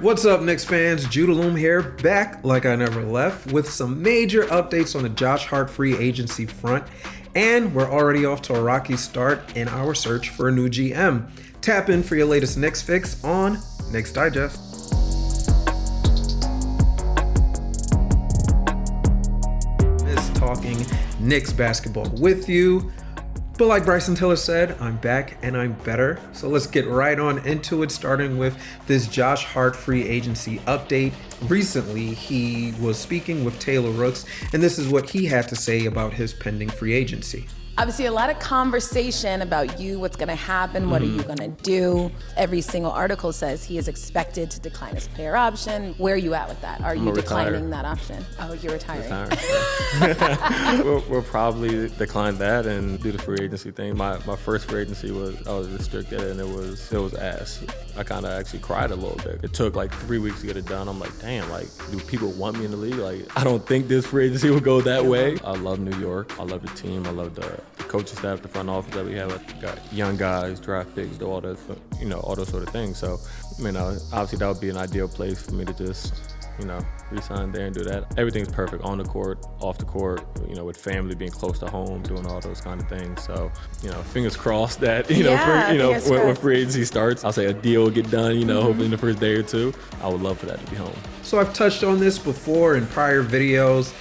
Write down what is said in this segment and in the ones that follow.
What's up, Knicks fans? Jude Allume here, back like I never left with some major updates on the Josh Hart free agency front, and we're already off to a rocky start in our search for a new GM. Tap in for your latest Knicks fix on Knicks Digest. Talking Knicks basketball with you. But like Bryson Tiller said, I'm back and I'm better. So let's get right on into it, starting with this Josh Hart free agency update. Recently, he was speaking with Taylor Rooks, and this is what he had to say about his pending free agency. Obviously, a lot of conversation about what's going to happen, what are you going to do? Every single article says he is expected to decline his player option. Where are you at with that? Are you declining that option? Oh, you're retiring. We'll probably decline that and do the free agency thing. My first free agency I was restricted, and it was ass. I kind of actually cried a little bit. It took like 3 weeks to get it done. I'm like, damn, like, do people want me in the league? Like, I don't think this free agency will go that way. I love New York. I love the team. I love the coaching staff, the front office that we have. We got young guys, draft picks, do all that, all those sort of things. So, obviously that would be an ideal place for me to just, re-sign there and do that. Everything's perfect on the court, off the court, with family, being close to home, doing all those kind of things. So, fingers crossed that, when free agency starts, I'll say a deal will get done, hopefully in the first day or two. I would love for that to be home. So I've touched on this before in prior videos.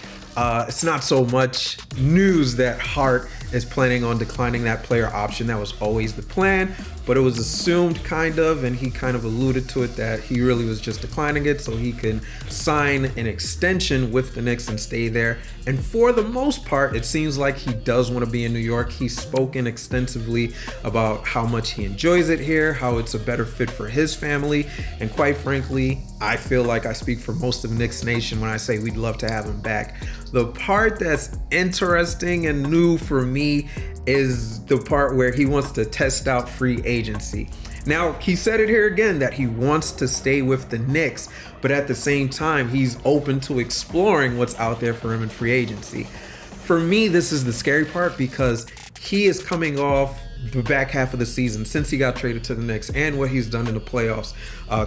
It's not so much news that Hart is planning on declining that player option. That was always the plan, but it was assumed kind of, and he kind of alluded to it that he really was just declining it so he can sign an extension with the Knicks and stay there. And for the most part, it seems like he does want to be in New York. He's spoken extensively about how much he enjoys it here, how it's a better fit for his family, and quite frankly, I feel like I speak for most of Knicks Nation when I say we'd love to have him back. The part that's interesting and new for me is the part where he wants to test out free agency. Now, he said it here again that he wants to stay with the Knicks, but at the same time, he's open to exploring what's out there for him in free agency. For me, this is the scary part because he is coming off the back half of the season since he got traded to the Knicks and what he's done in the playoffs,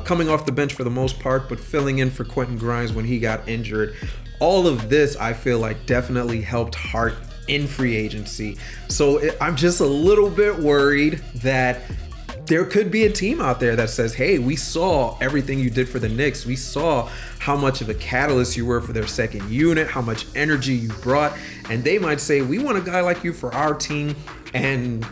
coming off the bench for the most part, but filling in for Quentin Grimes when he got injured. All of this, I feel like, definitely helped Hart in free agency. So I'm just a little bit worried that there could be a team out there that says, hey, we saw everything you did for the Knicks. We saw how much of a catalyst you were for their second unit, how much energy you brought. And they might say, we want a guy like you for our team. And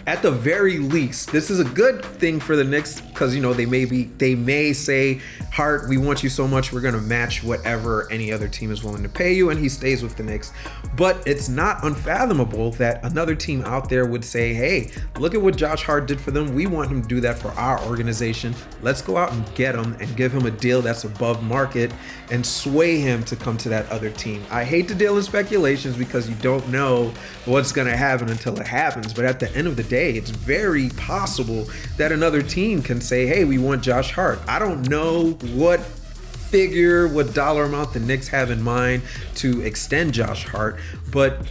at the very least, this is a good thing for the Knicks because, they may say, Hart, we want you so much, we're going to match whatever any other team is willing to pay you, and he stays with the Knicks. But it's not unfathomable that another team out there would say, hey, look at what Josh Hart did for them. We want him to do that for our organization. Let's go out and get him and give him a deal that's above market and sway him to come to that other team. I hate to deal in speculations because you don't know what's going to happen until it happens. But at the end of the day, it's very possible that another team can say, hey, we want Josh Hart. I don't know what dollar amount the Knicks have in mind to extend Josh Hart, but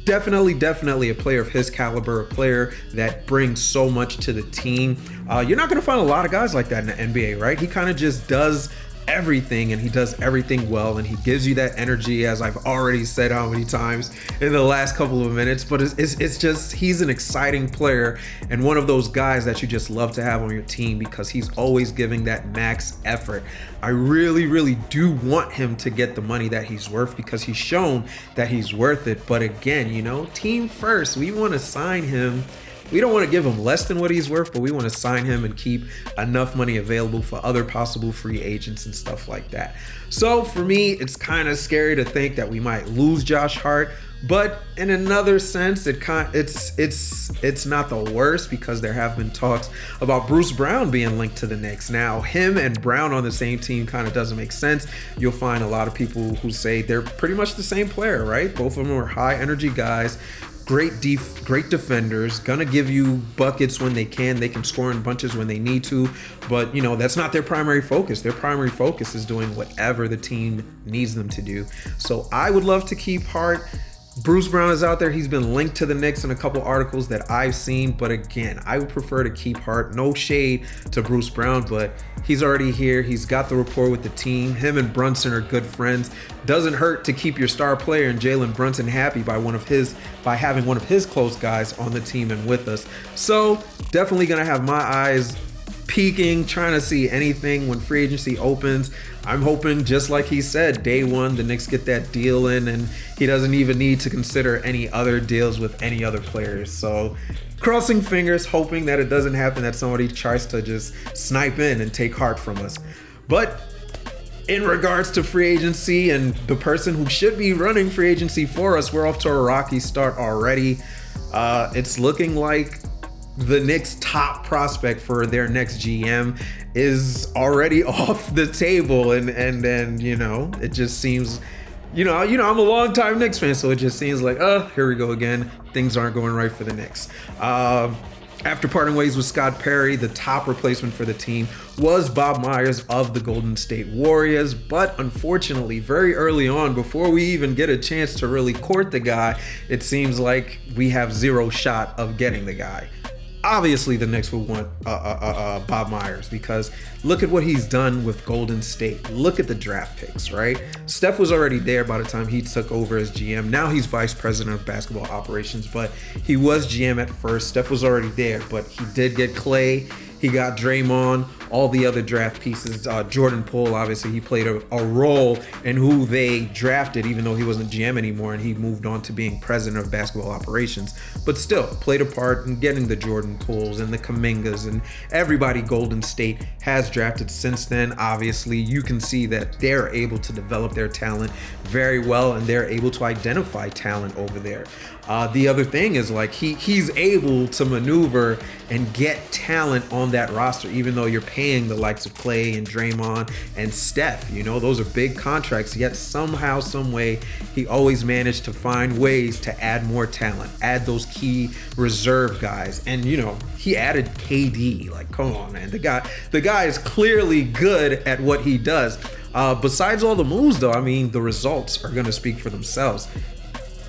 definitely a player of his caliber, a player that brings so much to the team. You're not going to find a lot of guys like that in the NBA, right? He kind of just does everything, and he does everything well, and he gives you that energy, as I've already said how many times in the last couple of minutes. But it's just, he's an exciting player and one of those guys that you just love to have on your team because he's always giving that max effort. I really do want him to get the money that he's worth because he's shown that he's worth it. But again, team first, we want to sign him. We don't want to give him less than what he's worth, but we want to sign him and keep enough money available for other possible free agents and stuff like that. So for me, it's kind of scary to think that we might lose Josh Hart, but in another sense, it's not the worst because there have been talks about Bruce Brown being linked to the Knicks. Now, him and Brown on the same team kind of doesn't make sense. You'll find a lot of people who say they're pretty much the same player, right? Both of them are high energy guys. Great defenders, gonna give you buckets when they can score in bunches when they need to, but that's not their primary focus. Their primary focus is doing whatever the team needs them to do. So I would love to keep Hart. Bruce Brown is out there. He's been linked to the Knicks in a couple articles that I've seen. But again, I would prefer to keep Hart. No shade to Bruce Brown, but he's already here. He's got the rapport with the team. Him and Brunson are good friends. Doesn't hurt to keep your star player and Jalen Brunson happy by having one of his close guys on the team and with us. So definitely gonna have my eyes peeking, trying to see anything when free agency opens. I'm hoping, just like he said, day one, the Knicks get that deal in and he doesn't even need to consider any other deals with any other players. So crossing fingers, hoping that it doesn't happen, that somebody tries to just snipe in and take Hart from us. But in regards to free agency and the person who should be running free agency for us, we're off to a rocky start already. It's looking like the Knicks' top prospect for their next GM is already off the table, and then it just seems, I'm a longtime Knicks fan, so it just seems like, here we go again. Things aren't going right for the Knicks. After parting ways with Scott Perry, the top replacement for the team was Bob Myers of the Golden State Warriors. But unfortunately, very early on, before we even get a chance to really court the guy, it seems like we have zero shot of getting the guy. Obviously, the Knicks would want Bob Myers, because look at what he's done with Golden State. Look at the draft picks, right? Steph was already there by the time he took over as GM. Now he's vice president of basketball operations, but he was GM at first. Steph was already there, but he did get Clay. He got Draymond, all the other draft pieces. Jordan Poole, obviously, he played a role in who they drafted, even though he wasn't GM anymore, and he moved on to being president of basketball operations. But still, played a part in getting the Jordan Pooles and the Kumingas and everybody Golden State has drafted since then. Obviously, you can see that they're able to develop their talent very well, and they're able to identify talent over there. The other thing is, like, he's able to maneuver and get talent on that roster, even though you're paying the likes of Clay and Draymond and Steph. Those are big contracts, yet somehow, some way, he always managed to find ways to add more talent, add those key reserve guys. And he added KD. Like, come on, man. The guy is clearly good at what he does. Besides all the moves, though, I mean, the results are going to speak for themselves.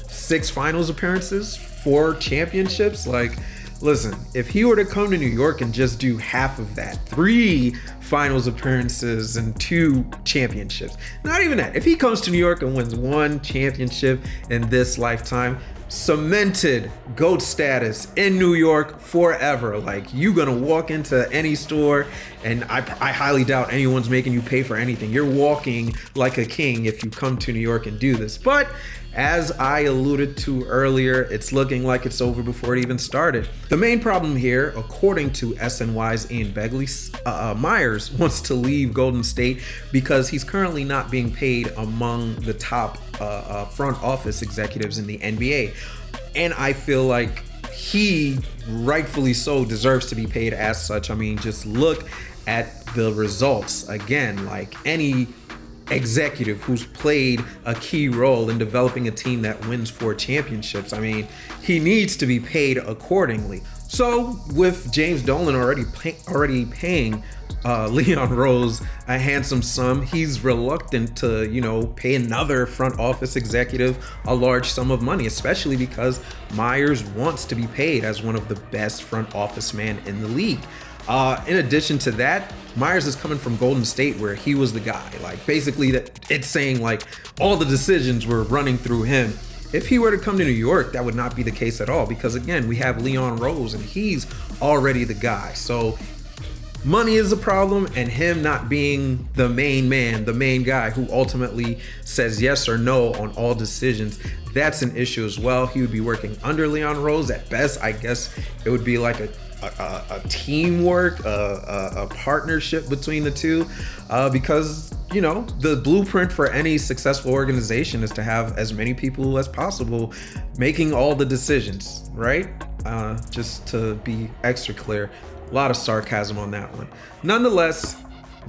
6 finals appearances, 4 championships. Like, listen, if he were to come to New York and just do half of that, 3 finals appearances and 2 championships, not even that. If he comes to New York and wins 1 championship in this lifetime, cemented GOAT status in New York forever. Like, you gonna walk into any store, and I highly doubt anyone's making you pay for anything. You're walking like a king if you come to New York and do this. But as I alluded to earlier, it's looking like it's over before it even started. The main problem here, according to SNY's Ian Begley, Myers wants to leave Golden State because he's currently not being paid among the top front office executives in the NBA. And I feel like he, rightfully so, deserves to be paid as such. I mean, just look at the results. Again, like any executive who's played a key role in developing a team that wins 4 championships, I mean, he needs to be paid accordingly. So with James Dolan already paying Leon Rose a handsome sum, he's reluctant to, pay another front office executive a large sum of money, especially because Myers wants to be paid as one of the best front office men in the league. In addition to that, Myers is coming from Golden State, where he was the guy. Like, basically, that it's saying like all the decisions were running through him. If he were to come to New York, that would not be the case at all, because again, we have Leon Rose and he's already the guy. So money is a problem, and him not being the main man, the main guy who ultimately says yes or no on all decisions, that's an issue as well. He would be working under Leon Rose. At best, I guess it would be like a teamwork, a partnership between the two, because the blueprint for any successful organization is to have as many people as possible making all the decisions, right? Just to be extra clear, a lot of sarcasm on that one. Nonetheless,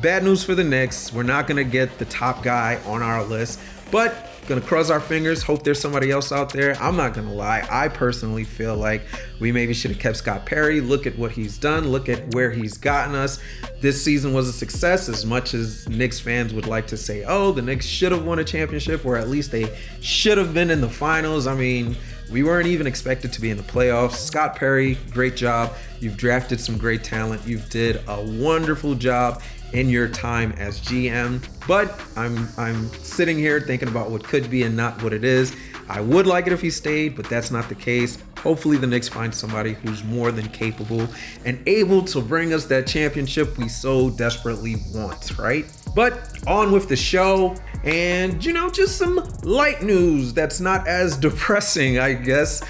bad news for the Knicks. We're not going to get the top guy on our list, but Gonna cross our fingers, hope there's somebody else out there. I'm not gonna lie, I personally feel like we maybe should have kept Scott Perry. Look at what he's done, look at where he's gotten us. This season was a success, as much as Knicks fans would like to say, oh, the Knicks should have won a championship, or at least they should have been in the finals. I mean, we weren't even expected to be in the playoffs. Scott Perry, great job. You've drafted some great talent. You did a wonderful job in your time as GM. But I'm sitting here thinking about what could be and not what it is. I would like it if he stayed, but that's not the case. Hopefully the Knicks find somebody who's more than capable and able to bring us that championship we so desperately want, right? But on with the show, and just some light news that's not as depressing, I guess,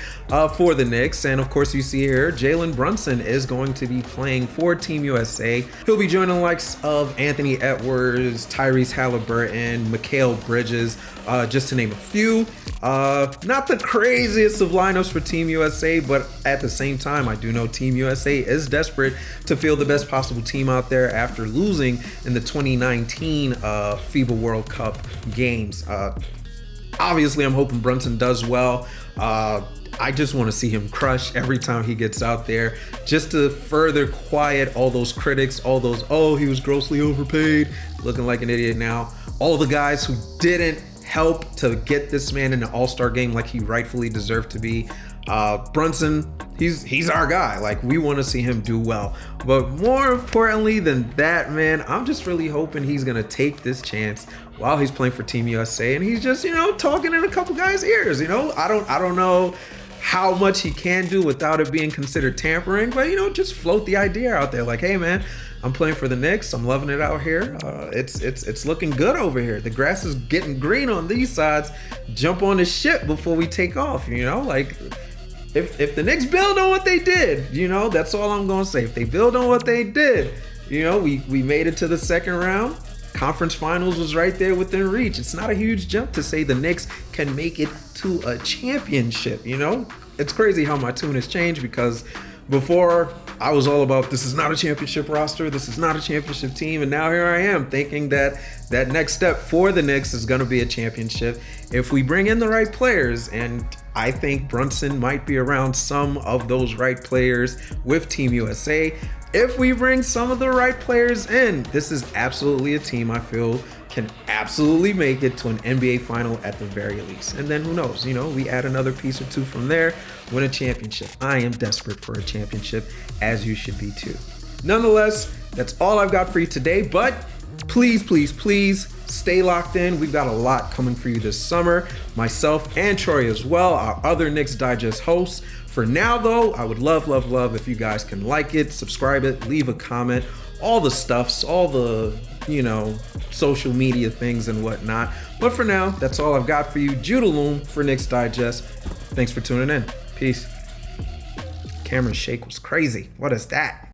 for the Knicks. And of course, you see here, Jalen Brunson is going to be playing for Team USA. He'll be joining the likes of Anthony Edwards, Tyrese Halliburton, Mikal Bridges, just to name a few. Not the craziest of lineups for Team USA, but at the same time, I do know Team USA is desperate to field the best possible team out there after losing in the 2019 FIBA World Cup games. Obviously, I'm hoping Brunson does well. I just want to see him crush every time he gets out there, just to further quiet all those critics, all those, oh, he was grossly overpaid, looking like an idiot now. All the guys who didn't help to get this man in an all-star game like he rightfully deserved to be. Brunson, he's our guy. Like, we want to see him do well. But more importantly than that, man, I'm just really hoping he's gonna take this chance while he's playing for Team USA, and he's just, talking in a couple guys' ears. I don't know how much he can do without it being considered tampering, but just float the idea out there, like, hey man, I'm playing for the Knicks, I'm loving it out here, it's looking good over here, the grass is getting green on these sides, jump on the ship before we take off. Like, if the Knicks build on what they did, that's all I'm gonna say. If they build on what they did, we made it to the second round. Conference finals was right there within reach. It's not a huge jump to say the Knicks can make it to a championship. It's crazy how my tune has changed, because before I was all about, this is not a championship roster, this is not a championship team, and now here I am thinking that next step for the Knicks is going to be a championship if we bring in the right players. And I think Brunson might be around some of those right players with Team USA. If we bring some of the right players in, this is absolutely a team I feel can absolutely make it to an NBA final at the very least. And then who knows, we add another piece or two from there, win a championship. I am desperate for a championship, as you should be too. Nonetheless, that's all I've got for you today, but please, please, please stay locked in. We've got a lot coming for you this summer. Myself and Troy as well, our other Knicks Digest hosts. For now though, I would love if you guys can like it, subscribe it, leave a comment, all the stuffs, all the, social media things and whatnot. But for now, that's all I've got for you. Jude Allume for Knicks Digest. Thanks for tuning in. Peace. Camera shake was crazy. What is that?